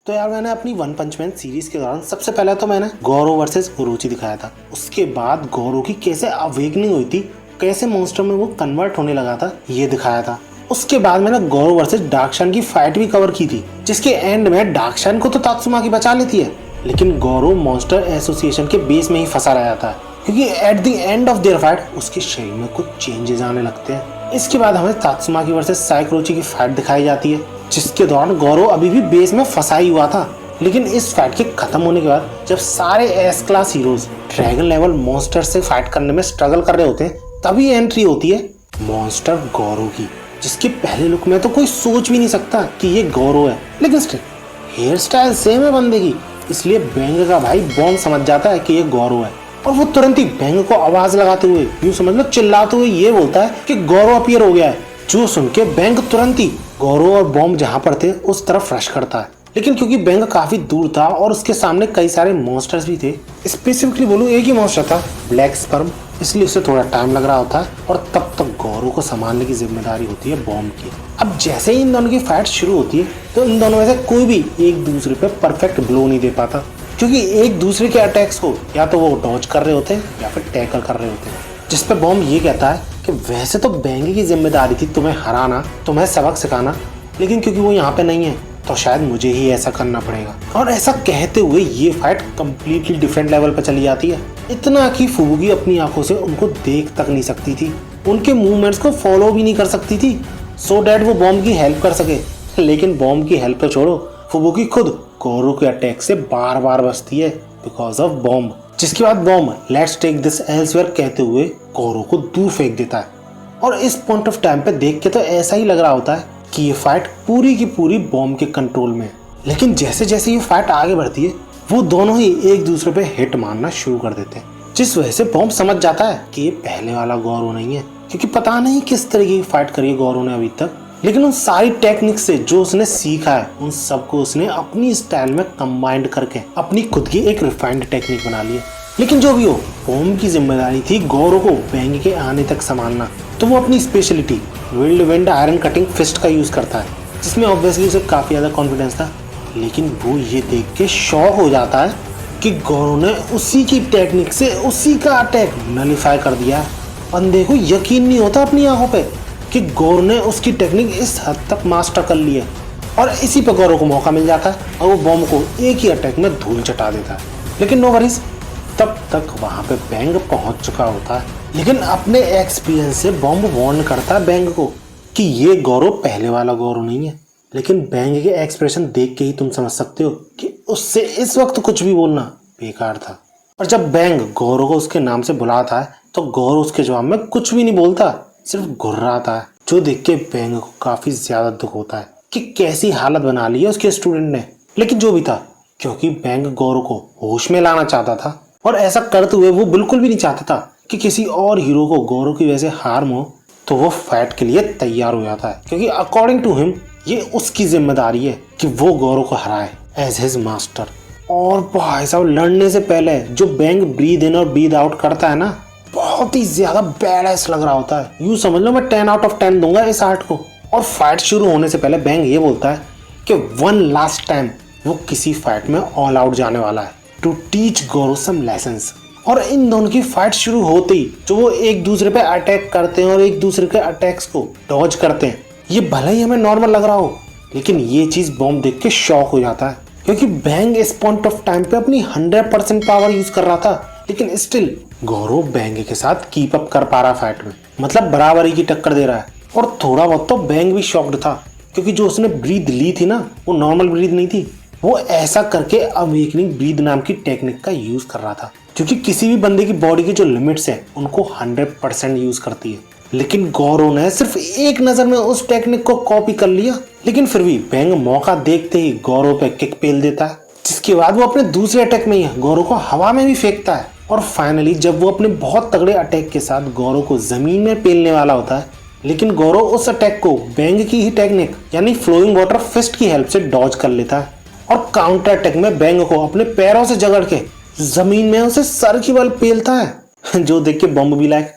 तो यार मैंने अपनी वन पंच मैन सीरीज के दौरान सबसे पहले तो मैंने गौरव वर्सेस उरोची दिखाया था। उसके बाद गौरव की कैसे अवेकनिंग हुई थी, कैसे मॉन्स्टर में वो कन्वर्ट होने लगा था, ये दिखाया था। उसके बाद मैंने गौरव वर्सेस डार्कशाइन की फाइट भी कवर की थी, जिसके एंड में डार्कशाइन को तो तात्सुमाकी बचा लेती है, लेकिन गौरव मॉन्स्टर एसोसिएशन के बेस में ही फंसा रह जाता है, क्योंकि at the end of their fight उसके शरीर में कुछ चेंजेस आने लगते हैं। इसके बाद हमें तात्सुमाकी वर्सेस साइकोरोची की फाइट दिखाई जाती है, जिसके दौरान गौरव अभी भी बेस में फंसा ही हुआ था। लेकिन इस फाइट के खत्म होने के बाद जब सारे S class heroes dragon level monster से फाइट करने में स्ट्रगल कर रहे होते हैं, तभी एंट्री होती है मॉन्स्टर गौरव की, जिसके पहले लुक में तो कोई सोच भी नहीं सकता कि ये गौरव है। लेकिन स्टिल हेयर स्टाइल सेम है बंदे की, इसलिए बैंग का भाई बॉम्ब समझ जाता है कि ये गौरव है, और वो तुरंत ही बैंग को आवाज लगाते हुए, यूं समझ लो चिल्लाते हुए ये बोलता है कि गौरव अपीयर हो गया है। जो सुन के बैंग तुरंत ही गौरव और बॉम्ब जहां पर थे उस तरफ रश करता है। लेकिन क्योंकि बैंग काफी दूर था और उसके सामने कई सारे मॉन्स्टर्स भी थे, स्पेसिफिकली बोलूं एक ही मॉन्स्टर था ब्लैक स्पर्म, इसलिए उसे थोड़ा टाइम लग रहा होता है, और तब तक गौरव को संभालने की जिम्मेदारी होती है बॉम्ब की। अब जैसे ही इन दोनों की फाइट शुरू होती है तो इन दोनों में से कोई भी एक दूसरे पे परफेक्ट ब्लो नहीं दे पाता, क्योंकि एक दूसरे के अटैक्स को या तो वो डॉज कर रहे होते हैं या फिर टैकल कर रहे होते हैं। जिस पे बॉम्ब ये कहता है कि वैसे तो बैंगी की जिम्मेदारी थी तुम्हें हराना, तुम्हें सबक सिखाना, लेकिन क्योंकि वो यहाँ पे नहीं है तो शायद मुझे ही ऐसा करना पड़ेगा। और ऐसा कहते हुए ये फाइट कंप्लीटली डिफरेंट लेवल पर चली जाती है, इतना कि फुबुकी अपनी आंखों से उनको देख तक नहीं सकती थी, उनके मूवमेंट्स को फॉलो भी नहीं कर सकती थी, सो डैट वो बॉम्ब की हेल्प कर सके। लेकिन बॉम्ब की हेल्प तो छोड़ो, फुबुकी खुद गौरव के अटैक से बार बार बचती है बिकॉज ऑफ बॉम्ब। जिसके बाद bomb let's take this elsewhere कहते हुए गौरव को दूर फेंक देता है। और इस पॉइंट ऑफ टाइम पे देख के तो ऐसा ही लग रहा होता है कि ये फाइट पूरी की पूरी बॉम्ब के कंट्रोल में है। लेकिन जैसे जैसे ये फाइट आगे बढ़ती है वो दोनों ही एक दूसरे पे हिट मारना शुरू कर देते हैं, जिस वजह से बॉम्ब समझ जाता है कि ये पहले वाला गौरव नहीं है, क्योंकि पता नहीं किस तरीके की फाइट करी है गौरव ने अभी तक, लेकिन उन सारी टेक्निक से जो उसने सीखा है उन सबको उसने अपनी स्टाइल में कंबाइंड करके अपनी खुद की एक रिफाइंड टेक्निक बना ली है। लेकिन जो भी हो, बॉम्ब की जिम्मेदारी थी गौरव को बैंग के आने तक संभालना, तो वो अपनी speciality wild wind iron cutting fist का यूज करता है, जिसमें ऑब्वियसली उसे काफी ज्यादा कॉन्फिडेंस था। लेकिन वो ये देख के शॉक हो जाता है कि गौरव ने उसी की टेक्निक से उसी का अटैक नलिफाई कर दिया। बंदे को यकीन नहीं होता अपनी आंखों पे कि गौरव ने उसकी टेक्निक इस हद तक मास्टर कर ली है, और इसी पे गौरव को मौका मिल जाता है और वो बॉम्ब को एक ही अटैक में धूल चटा देता है। लेकिन नो वरीज, तब तक वहां पे बैंग पहुंच चुका होता है। लेकिन अपने एक्सपीरियंस से बॉम्ब वार्न करता है बैंग को कि ये गौरव पहले वाला गौरव नहीं है। लेकिन बैंग के एक्सप्रेशन देख के ही तुम समझ सकते हो कि उससे इस वक्त कुछ भी बोलना बेकार था। और जब बैंग गौरव को उसके नाम से बुलाता है तो गौरव उसके जवाब में कुछ भी नहीं बोलता, सिर्फ घुर्राता है, जो देख के बैंग को काफी ज्यादा दुख होता है कि कैसी हालत बना ली है उसके स्टूडेंट ने। लेकिन जो भी था, क्योंकि बैंग गौरव को होश में लाना चाहता था, और ऐसा करते हुए वो बिल्कुल भी नहीं चाहता था कि किसी और हीरो को गौरव की वजह से हार्म हो, तो वो फाइट के लिए तैयार हो जाता है, क्योंकि अकॉर्डिंग टू हिम ये उसकी जिम्मेदारी है कि वो गौरव को हराए एज हिज मास्टर। और भाई साहब, लड़ने से पहले जो बैंग ब्रीद इन और ब्रीद आउट करता है ना, बहुत ही ज्यादा बैडएस लग रहा होता है। यूं समझ लो मैं 10 आउट ऑफ 10 दूंगा इस आर्ट को। और फाइट शुरू होने से पहले बैंग ये बोलता है कि वन लास्ट टाइम वो किसी फाइट में ऑल आउट जाने वाला है to teach Gaurav some lessons. और इन दोनों की फाइट शुरू होते ही जो वो एक दूसरे पे अटैक करते हैं और एक दूसरे के अटैक्स को डॉज करते हैं, ये भले ही हमें नॉर्मल लग रहा हो, लेकिन ये चीज बॉम्ब देख के शॉक हो जाता है, क्योंकि बैंग इस पॉइंट ऑफ टाइम पे अपनी 100% पावर यूज कर रहा था। लेकिन स्टिल गौरव बैंग के साथ कीप अप कर पा रहा फाइट में, मतलब बराबरी की टक्कर दे रहा है। और थोड़ा बहुत तो बैंग भी शॉक्ड था, क्योंकि जो उसने ब्रीद ली थी ना, वो नॉर्मल ब्रीद नहीं थी, वो ऐसा करके अवेकनिंग ब्रीद नाम की टेक्निक का यूज कर रहा था, क्योंकि किसी भी बंदे की बॉडी की जो लिमिट्स है उनको 100% यूज करती है। लेकिन गौरव ने सिर्फ एक नजर में उस टेक्निक को कॉपी कर लिया। लेकिन फिर भी बैंग मौका देखते ही गौरव पे किक पेल देता है, जिसके बाद वो अपने दूसरे अटैक में ही गौरव को हवा में भी फेंकता है। और फाइनली जब वो अपने बहुत तगड़े अटैक के साथ गौरव को जमीन में पेलने वाला होता है, लेकिन गौरव उस अटैक को बैंग की ही टेक्निक यानी फ्लोइंग वाटर फिस्ट की हेल्प से डॉज कर लेता है, और काउंटर अटैक में बैंग को अपने पैरों से जकड़ के जमीन में उसे सर की बल पेलता है, जो देख के बॉम्ब भी लायक।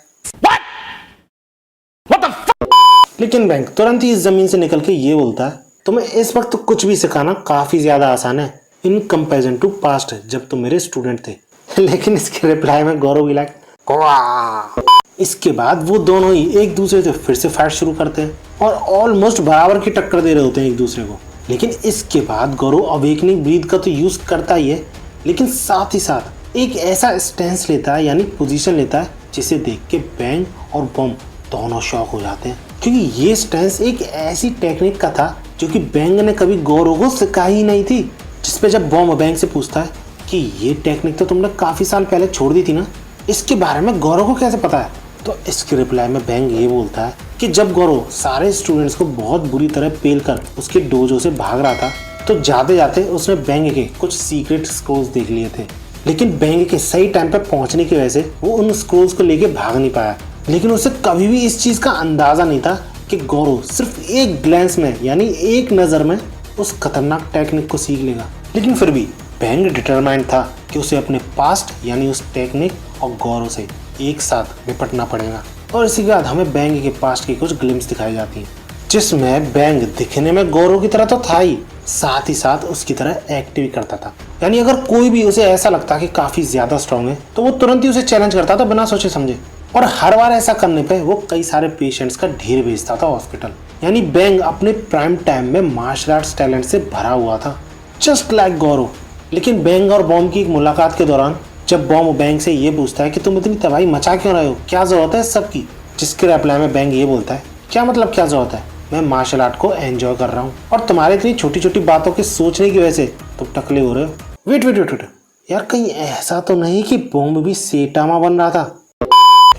लेकिन बैंग तुरंत ही इस जमीन से निकल के ये बोलता है तुम्हें इस वक्त कुछ भी सिखाना काफी ज्यादा आसान है इन कंपैरिजन टू पास्ट जब तुम मेरे स्टूडेंट थे। लेकिन इसके रिप्लाई में गौरव भी लाइक। इसके बाद वो दोनों ही एक दूसरे से फिर से फाइट शुरू करते हैं और ऑलमोस्ट बराबर की टक्कर दे रहे होते हैं एक दूसरे को। लेकिन इसके बाद गौरव अवेकनिंग ब्रीथ का तो यूज करता ही है, लेकिन साथ ही साथ एक ऐसा स्टैंस लेता है यानी पोजीशन लेता है जिसे देख के बैंग और बॉम्ब दोनों शॉक हो जाते हैं, क्योंकि ये स्टैंस एक ऐसी टेक्निक का था जो कि बैंग ने कभी गौरव को सिखाई ही नहीं थी। जिसपे जब बॉम्ब बैंग से पूछता है कि ये टेक्निक तो तुमने काफी साल पहले छोड़ दी थी ना, इसके बारे में गौरव को कैसे पता है? तो इसके रिप्लाई में बैंग ये बोलता है कि जब गौरव सारे स्टूडेंट्स को बहुत बुरी तरह पेल कर उसके डोजो से भाग रहा था तो जाते जाते उसने बैंग के कुछ सीक्रेट स्क्रोल्स देख लिए थे, लेकिन बैंग के सही टाइम पे पहुंचने की वजह से वो उन स्क्रोल्स को लेके भाग नहीं पाया। लेकिन उसे कभी भी इस चीज का अंदाजा नहीं था कि गौरव सिर्फ एक ग्लैंस में यानी एक नजर में उस खतरनाक टेक्निक को सीख लेगा। लेकिन फिर भी बैंग डिटरमाइंड था कि उसे अपने पास्ट यानी उस टेक्निक और गौरव से एक साथ निपटना पड़ेगा। और इसी के बाद हमें बैंग के पास्ट की कुछ ग्लिम्स दिखाई जाती हैं, जिसमें बैंग दिखने में गौरव की तरह तो था ही, साथ ही साथ उसकी तरह एक्ट भी करता था। यानी अगर कोई भी उसे ऐसा लगता कि काफी ज्यादा स्ट्रांग है तो वो तुरंत ही उसे चैलेंज करता था बिना सोचे समझे। और हर बार ऐसा करने पे वो कई सारे पेशेंट्स का ढेर भेजता था हॉस्पिटल। यानी बैंग अपने प्राइम टाइम में मार्शल आर्ट्स टैलेंट से भरा हुआ था, जस्ट लाइक गौरव। लेकिन बैंग और बॉम्ब की एक मुलाकात के दौरान जब बॉम्ब बैंग से ये पूछता है कि तुम इतनी तबाही मचा क्यों रहे हो, क्या जरूरत है सबकी, जिसके रिप्लाई में बैंग ये बोलता है क्या मतलब क्या जरूरत है, मैं मार्शल आर्ट को एंजॉय कर रहा हूँ और तुम्हारे इतनी छोटी छोटी बातों के सोचने की वजह से तुम टकले हो रहे हो। वेट वेट वेट वेट यार, कहीं ऐसा तो नहीं कि बॉम्ब भी सेटामा बन रहा था?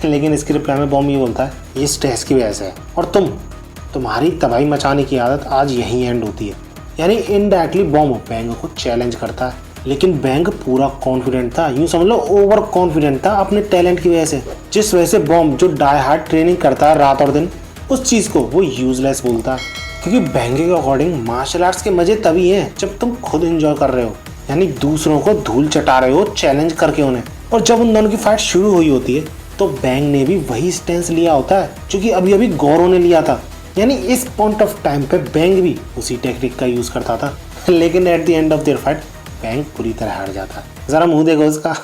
लेकिन इसके रिप्लाई में बॉम्ब ये बोलता है ये स्ट्रेस की वजह से है और तुम्हारी तबाही मचाने की आदत आज यहीं एंड होती है। यानी इनडायरेक्टली बॉम्ब बैंग को चैलेंज करता है, लेकिन बैंग पूरा कॉन्फिडेंट था, यूं समझ लो ओवर कॉन्फिडेंट था अपने टैलेंट की वजह से, जिस वजह से बॉम्ब जो डाई हार्ड ट्रेनिंग करता है रात और दिन उस चीज को वो यूजलेस बोलता है। क्योंकि बैंग के अकॉर्डिंग मार्शल आर्ट्स के मजे तभी हैं जब तुम खुद एंजॉय कर रहे हो, यानी दूसरों को धूल चटा रहे हो चैलेंज करके उन्हें। और जब उन दोनों की फाइट शुरू हुई होती है तो बैंग ने भी वही स्टैंस लिया होता है जो कि अभी अभी गौरव ने लिया था। यानी इस पॉइंट ऑफ टाइम पे बैंग भी उसी टेक्निक का यूज करता था। लेकिन at the end of their fight bang पूरी तरह हार जाता है, जरा मुंह देखो उसका।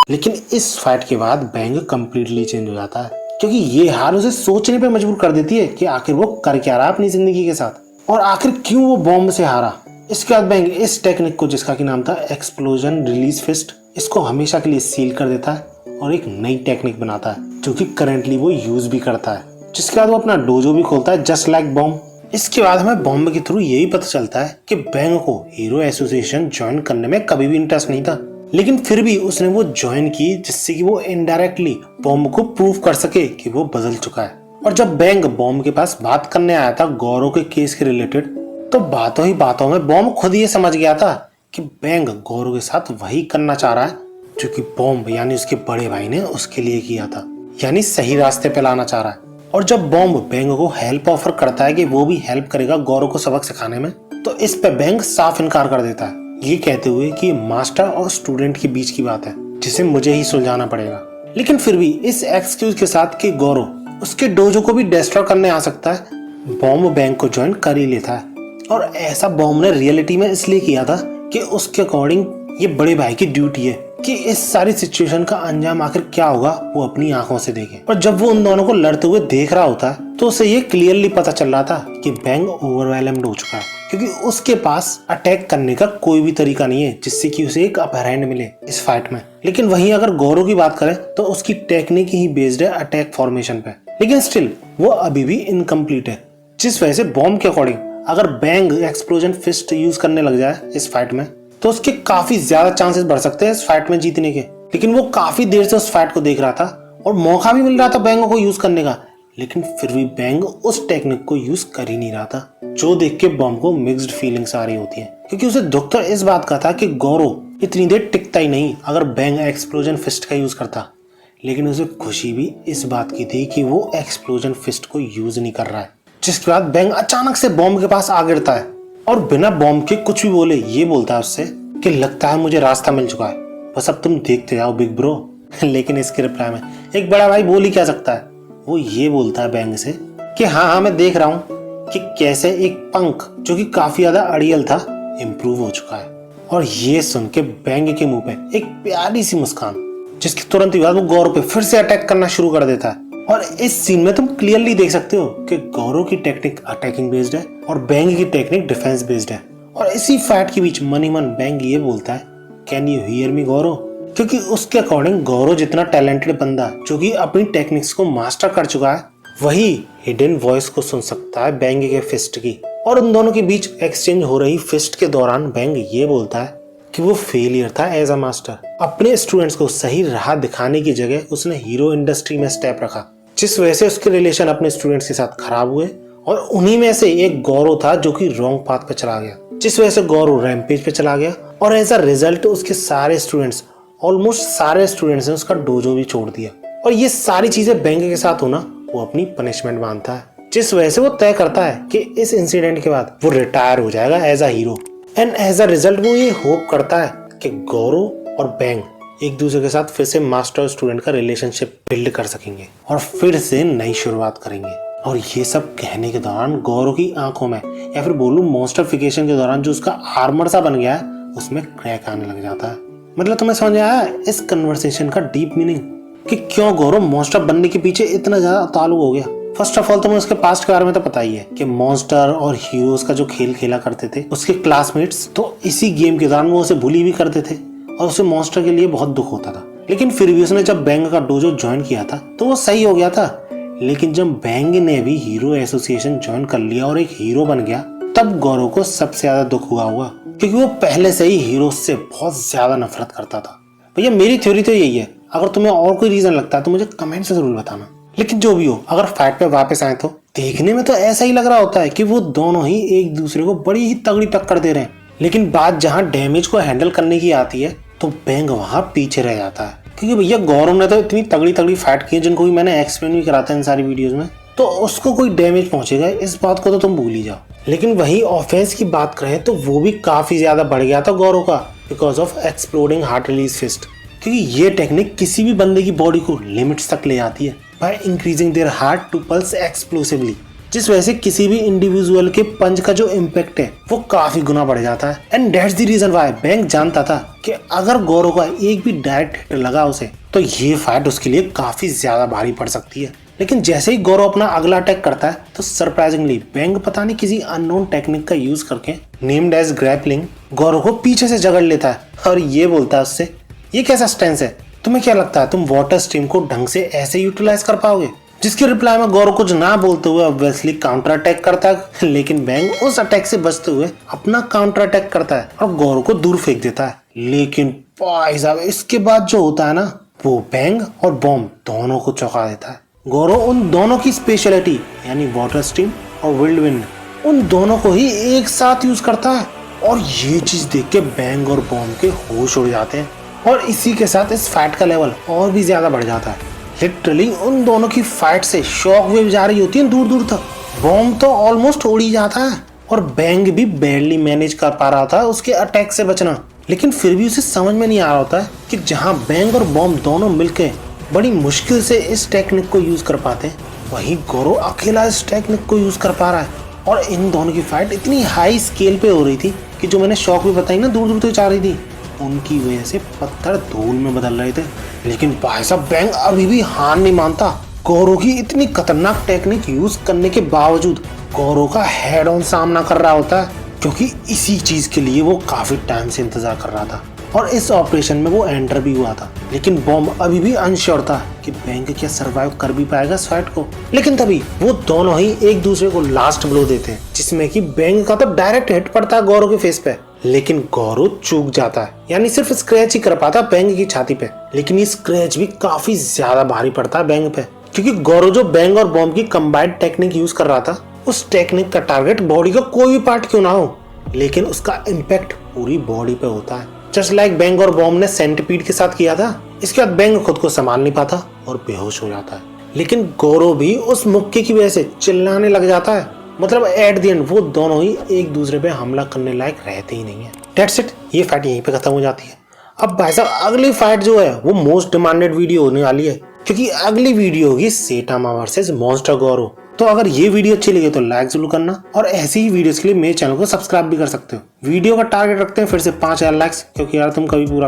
लेकिन इस फाइट के बाद बैंग कंप्लीटली चेंज हो जाता है, क्योंकि ये हार उसे सोचने पे मजबूर कर देती है कि आखिर वो कर क्या रहा अपनी जिंदगी के साथ और आखिर क्यों वो बॉम्ब से हारा। इसके बाद बैंग इस टेक्निक को, जिसका की नाम था एक्सप्लोजन रिलीज फिस्ट, इसको हमेशा के लिए सील कर देता है और एक नई टेक्निक बनाता है जो कि करेंटली वो यूज भी करता है। जिसके बाद वो अपना डोजो भी खोलता है जस्ट लाइक बॉम्ब। इसके बाद हमें बॉम्ब के थ्रू यही पता चलता है कि बैंग को हीरो एसोसिएशन ज्वाइन करने में कभी भी इंटरेस्ट नहीं था, लेकिन फिर भी उसने वो ज्वाइन की जिससे कि वो इनडायरेक्टली बॉम्ब को प्रूव कर सके कि वो बदल चुका है। और जब बैंग बॉम्ब के पास बात करने आया था गौरव के केस के रिलेटेड, तो बातों ही बातों में बॉम्ब खुद ये समझ गया था कि बैंग गौरव के साथ वही करना चाह रहा है जो कि बॉम्ब यानी उसके बड़े भाई ने उसके लिए किया था, यानी सही रास्ते पे लाना चाह रहा है। और जब बॉम्ब बैंग को हेल्प ऑफर करता है कि वो भी हेल्प करेगा गौरव को सबक सिखाने में, तो इस पे बैंग साफ इनकार कर देता है, ये कहते हुए कि मास्टर और स्टूडेंट के बीच की बात है जिसे मुझे ही सुलझाना पड़ेगा। लेकिन फिर भी इस एक्सक्यूज के साथ कि गौरव उसके डोजो को भी डिस्ट्रॉय करने आ सकता है, बॉम्ब बैंग को ज्वाइन कर ही लेता है। और ऐसा बॉम्ब ने रियलिटी में इसलिए किया था कि उसके अकॉर्डिंग ये बड़े भाई की ड्यूटी है कि इस सारी सिचुएशन का अंजाम आखिर क्या होगा वो अपनी आंखों से देखे। और जब वो उन दोनों को लड़ते हुए देख रहा होता है तो उसे ये क्लियरली पता चल रहा था कि बैंग ओवरवेलम्ड हो चुका है, क्योंकि उसके पास अटैक करने का कोई भी तरीका नहीं है जिससे कि उसे एक अपर हैंड मिले इस फाइट में। लेकिन वहीं अगर गौरव की बात करें तो उसकी टेक्निक ही बेस्ड है अटैक फॉर्मेशन पे, लेकिन स्टिल वो अभी भी इनकम्प्लीट है। जिस वजह से बॉम्ब के अकॉर्डिंग अगर बैंग एक्सप्लोजन फिस्ट यूज करने लग जाए इस फाइट में तो उसके काफी ज्यादा चांसेस बढ़ सकते हैं इस फाइट में जीतने के। लेकिन वो काफी देर से उस फाइट को देख रहा था और मौका भी मिल रहा था बैंग को यूज करने का, लेकिन फिर भी बैंग उस टेक्निक को यूज कर ही नहीं रहा था, जो देख के बॉम्ब को मिक्स्ड फीलिंग्स आ रही होती है। क्योंकि उसे दुख तो इस बात का था कि गौरव इतनी देर टिकता ही नहीं अगर बैंग एक्सप्लोजन फिस्ट का यूज करता, लेकिन उसे खुशी भी इस बात की थी कि वो एक्सप्लोजन फिस्ट को यूज नहीं कर रहा है। जिसके बाद बैंग अचानक से बॉम्ब के पास आ गिरता है और बिना बॉम्ब के कुछ भी बोले ये बोलता है उससे कि लगता है मुझे रास्ता मिल चुका है, बस अब तुम देखते जाओ बिग ब्रो। लेकिन इसके रिप्लाई में एक बड़ा भाई बोल ही क्या सकता है, वो ये बोलता है बैंग से कि हाँ मैं देख रहा हूँ, कि कैसे एक पंख जो कि काफी ज्यादा अड़ियल था इम्प्रूव हो चुका है। और ये सुन के बैंग के मुंह पे एक प्यारी सी मुस्कान, जिसके तुरंत ही बाद वो गौरव पे फिर से अटैक करना शुरू कर देता है। और इस सीन में तुम क्लियरली देख सकते हो कि गौरव की टेक्निक अटैकिंग बेस्ड है और बैंग की टेक्निक डिफेंस बेस्ड है। और इसी फाइट के बीच मन ही मन बैंग ये बोलता है, कैन यू हियर मी गौरव, क्योंकि उसके अकॉर्डिंग गौरव जितना टैलेंटेड बंदा जो कि अपनी टेक्निक्स को मास्टर कर चुका है, वही हिडन वॉइस को सुन सकता है बैंग के फिस्ट की। और उन दोनों के बीच एक्सचेंज हो रही फिस्ट के दौरान बैंग ये बोलता है कि वो फेलियर था एज अ मास्टर। अपने स्टूडेंट्स को सही राह दिखाने की जगह उसने हीरो इंडस्ट्री में स्टेप रखा, जिस वजह से उसके रिलेशन अपने स्टूडेंट्स के साथ खराब हुए। और उन्हीं में से एक गौरव था जो कि रॉन्ग पाथ पे चला गया, जिस वजह से गौरव रैम्पेज पे चला गया। और एज अ रिजल्ट उसके सारे स्टूडेंट्स, ऑलमोस्ट सारे स्टूडेंट्स ने उसका डोजो भी छोड़ दिया। और ये सारी चीजें बैंग के साथ होना वो अपनी पनिशमेंट मानता है, जिस वजह से वो तय करता है कि इस इंसिडेंट के बाद वो रिटायर हो जाएगा as a hero. And as a result वो ये होप करता है कि गौरव और बैंग एक दूसरे के साथ फिर से मास्टर और स्टूडेंट का रिलेशनशिप बिल्ड कर सकेंगे और फिर से नई शुरुआत करेंगे। और ये सब कहने के दौरान गौरव की आंखों में, या फिर बोलूं मॉन्स्टरफिकेशन के दौरान जो उसका आर्मर सा बन गया है, उसमें क्रैक आने लग जाता है। मतलब तुम्हें समझ आया इस कन्वर्सेशन का डीप मीनिंग कि क्यों गौरव मॉन्स्टर बनने के पीछे इतना ज्यादा ताल्लुक हो गया। फर्स्ट ऑफ ऑल तुम्हें उसके पास्ट के बारे में तो पता ही है कि मॉन्स्टर और हीरोज का जो खेल खेला करते थे उसके क्लासमेट्स, तो इसी गेम के दौरान वो उसे बुली भी करते थे और उसे मॉन्स्टर के लिए बहुत दुख होता था। लेकिन फिर भी उसने जब बैंग का डोजो ज्वाइन किया था तो वो सही हो गया था। लेकिन जब बैंग ने भी हीरो एसोसिएशन ज्वाइन कर लिया और एक हीरो बन गया, तब गौरव को सबसे ज्यादा दुख हुआ होगा, क्योंकि वो पहले से ही हीरो से बहुत ज्यादा नफरत करता था। भैया मेरी थ्योरी तो यही है, अगर तुम्हें और कोई रीजन लगता है तो मुझे कमेंट से जरूर बताना। लेकिन जो भी हो, अगर फाइट पे वापस आए तो देखने में तो ऐसा ही लग रहा होता है कि वो दोनों ही एक दूसरे को बड़ी ही तगड़ी टक्कर दे रहे हैं। लेकिन बात जहाँ डैमेज को हैंडल करने की आती है तो बैंग वहां पीछे रह जाता है, क्योंकि भैया गौरव ने तो इतनी तगड़ी तगड़ी फाइट की है जिनको भी मैंने एक्सप्लेन भी कराता है इन सारी वीडियोस में, तो उसको कोई डैमेज पहुंचेगा इस बात को तो तुम भूल ही जाओ। लेकिन वही ऑफेंस की बात करें तो वो भी काफी ज्यादा बढ़ गया था गौरव का, because of exploding heart release fist, क्योंकि ये टेक्निक किसी भी बंदे की बॉडी को लिमिट्स तक ले जाती है by increasing their heart to pulse explosively, जिस वजह से किसी भी इंडिविजुअल के पंच का जो इम्पैक्ट है वो काफी गुना बढ़ जाता है। And that's the reason why Bang जानता था कि अगर गौरव का एक भी डायरेक्ट हिट लगा उसे तो ये फाइट उसके लिए काफी ज्यादा भारी पड़ सकती है। लेकिन जैसे ही गौरव अपना अगला अटैक करता है तो सरप्राइजिंगली बैंग पता नहीं किसी अननोन टेक्निक का यूज करके, नेम्ड एज ग्रैपलिंग, गौरव को पीछे से जकड़ लेता है और ये बोलता है उससे, ये कैसा स्टेंस है, तुम्हें क्या लगता है तुम वाटर स्ट्रीम को ढंग से ऐसे यूटिलाइज कर पाओगे? जिसके रिप्लाई में गौरव कुछ ना बोलते हुए ऑब्वियसली काउंटर अटैक करता है। लेकिन बैंग उस अटैक से बचते हुए अपना काउंटर अटैक करता है और गौरव को दूर फेंक देता है। लेकिन भाई साहब इसके बाद जो होता है ना, वो बैंग और बॉम्ब दोनों को चौंका देता है। गौरव उन दोनों की स्पेशलिटी यानी वाटर स्ट्रीम और विल्ड विंड, उन दोनों को ही एक साथ यूज करता है। और ये चीज देख के बैंग और बॉम्ब के होश उड़ जाते हैं और इसी के साथ इस फाइट का लेवल और भी ज्यादा बढ़ जाता है। लिटरली उन दोनों की फाइट से शॉक वेव जा रही होती है दूर दूर तक। बॉम्ब तो ऑलमोस्ट उड़ ही जाता है और बैंग भी बैडली मैनेज कर पा रहा था उसके अटैक से बचना। लेकिन फिर भी उसे समझ में नहीं आ रहा होता है कि जहां बैंग और बॉम्ब दोनों मिलकर बड़ी मुश्किल से इस टेक्निक को यूज कर पाते हैं, वहीं गौरव अकेला इस टेक्निक को यूज कर पा रहा है। और इन दोनों की फाइट इतनी हाई स्केल पे हो रही थी कि जो मैंने शॉक वेव बताई ना दूर दूर तक जा रही थी, उनकी वजह से पत्थर धूल में बदल रहे थे। लेकिन भाई साहब बैंग अभी भी हार नहीं मानता। गौरव की इतनी खतरनाक टेक्निक यूज करने के बावजूद गौरव का हेड ऑन सामना कर रहा होता है, क्योंकि इसी चीज के लिए वो काफी टाइम से इंतजार कर रहा था और इस ऑपरेशन में वो एंटर भी हुआ था। लेकिन बॉम्ब अभी भी अनश्योर था कि बैंग क्या सरवाइव कर भी पाएगा इस फाइट को। लेकिन तभी वो दोनों ही एक दूसरे को लास्ट ब्लो देते हैं, जिसमें कि बैंग का तो डायरेक्ट हिट पड़ता है गौरव के फेस पे, लेकिन गौरव चूक जाता है, यानी सिर्फ स्क्रैच ही कर पाता बैंग की छाती पे। लेकिन ये स्क्रैच भी काफी ज्यादा भारी पड़ता है बैंग पे, क्योंकि गौरव जो बैंग और बॉम्ब की कंबाइंड टेक्निक यूज कर रहा था, उस टेक्निक का टारगेट बॉडी का कोई भी पार्ट क्यों ना हो, लेकिन उसका इम्पैक्ट पूरी बॉडी पे होता है। जस्ट लाइक बैंग और बॉम्ब ने सेंटीपीड के साथ किया था। इसके बाद बैंग खुद को संभाल नहीं पाता और बेहोश हो जाता है। लेकिन गौरव भी उस मुक्के की वजह से चिल्लाने लग जाता है। मतलब एट द एंड वो दोनों ही एक दूसरे पे हमला करने लायक रहते ही नहीं है। दैट्स इट, ये फाइट यहीं पे खत्म हो जाती है। अब भाई साहब अगली फाइट जो है वो मोस्ट डिमांडेड वीडियो होने वाली है, क्योंकि अगली वीडियो होगी सेटामा वर्सेस मॉन्स्टर गौरव। तो अगर ये वीडियो अच्छी लगे तो लाइक जरूर करना और ऐसी ही वीडियोस के लिए मेरे चैनल को सब्सक्राइब भी कर सकते हो। वीडियो का टारगेट रखते हैं फिर से 5000 लाइक्स, क्योंकि यार तुम कभी पूरा